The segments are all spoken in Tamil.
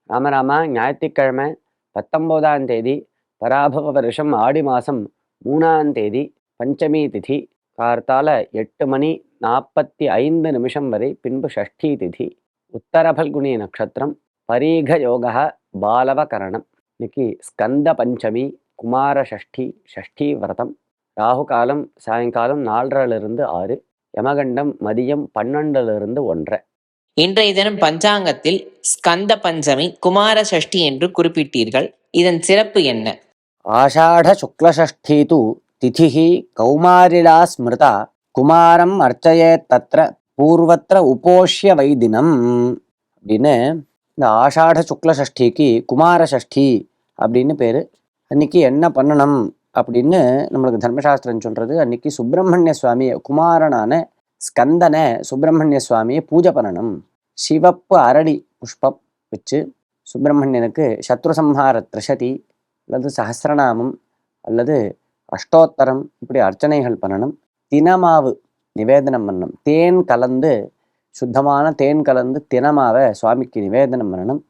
ராமராமா, ஞாயிற்றுக்கிழமை 19ஆம் தேதி பராபவ வருஷம் ஆடி மாதம் 3ஆம் தேதி பஞ்சமி திதி கார்த்தால 8:45 வரை, பின்பு ஷஷ்டி திதி, உத்தரபல்குனி நட்சத்திரம், பரீக யோகா, பாலவகரணம். இன்னைக்கு ஸ்கந்த பஞ்சமி, குமார ஷஷ்டி, ஷஷ்டி விரதம். ராகு காலம் சாயங்காலம் 4:30 to 6, யமகண்டம் மதியம் 12 to 1. இன்றைய தினம் பஞ்சாங்கத்தில் ஸ்கந்த பஞ்சமி, குமார சஷ்டி என்று குறிப்பிட்டீர்கள். இதன் சிறப்பு என்ன? ஆஷாட சுக்லஷஷ்டி து திதிஹி கௌமாரிலா ஸ்மிருதா குமாரம் அர்ச்சயேத் தத்ர பூர்வத்திர உபோஷ்ய வைதினம் அப்படின்னு இந்த ஆஷாட சுக்ல சஷ்டிக்கு குமார சஷ்டி அப்படின்னு பேரு. அன்னைக்கு என்ன பண்ணணும் அப்படின்னு நம்மளுக்கு தர்மசாஸ்திரம் சொல்றது. அன்னைக்கு சுப்பிரமணிய சுவாமியை, குமாரனான ஸ்கந்தனை சுப்பிரமணிய சுவாமியை பூஜை பண்ணணும். சிவப்பு அரளி புஷ்பம் வச்சு சுப்பிரமணியனுக்கு சத்ரு சம்ஹார திரிசதி அல்லது சஹசிரநாமம் அல்லது அஷ்டோத்தரம் இப்படி அர்ச்சனைகள் பண்ணணும். தினமாவு நிவேதனம் பண்ணணும். தேன் கலந்து, சுத்தமான தேன் கலந்து தினமாவை சுவாமிக்கு நிவேதனம் பண்ணணும்.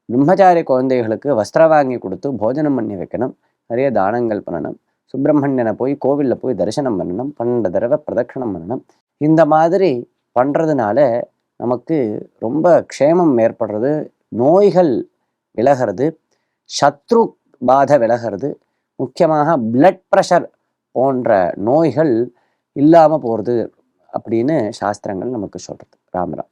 பிரம்மச்சாரி குழந்தைகளுக்கு வஸ்திரம் வாங்கி கொடுத்து போஜனம் பண்ணி வைக்கணும். நிறைய தானங்கள் பண்ணணும். சுப்பிரமணியனை போய் கோவிலில் போய் தரிசனம் பண்ணணும். 12 தடவை பிரதட்சணம் பண்ணணும். இந்த மாதிரி பண்ணுறதுனால நமக்கு ரொம்ப க்ஷேமம் ஏற்படுறது, நோய்கள் விலகிறது, சத்ரு பாதை விலகிறது, முக்கியமாக பிளட் ப்ரெஷர் போன்ற நோய்கள் இல்லாமல் போகிறது அப்படின்னு சாஸ்திரங்கள் நமக்கு சொல்கிறது. ராமராம்.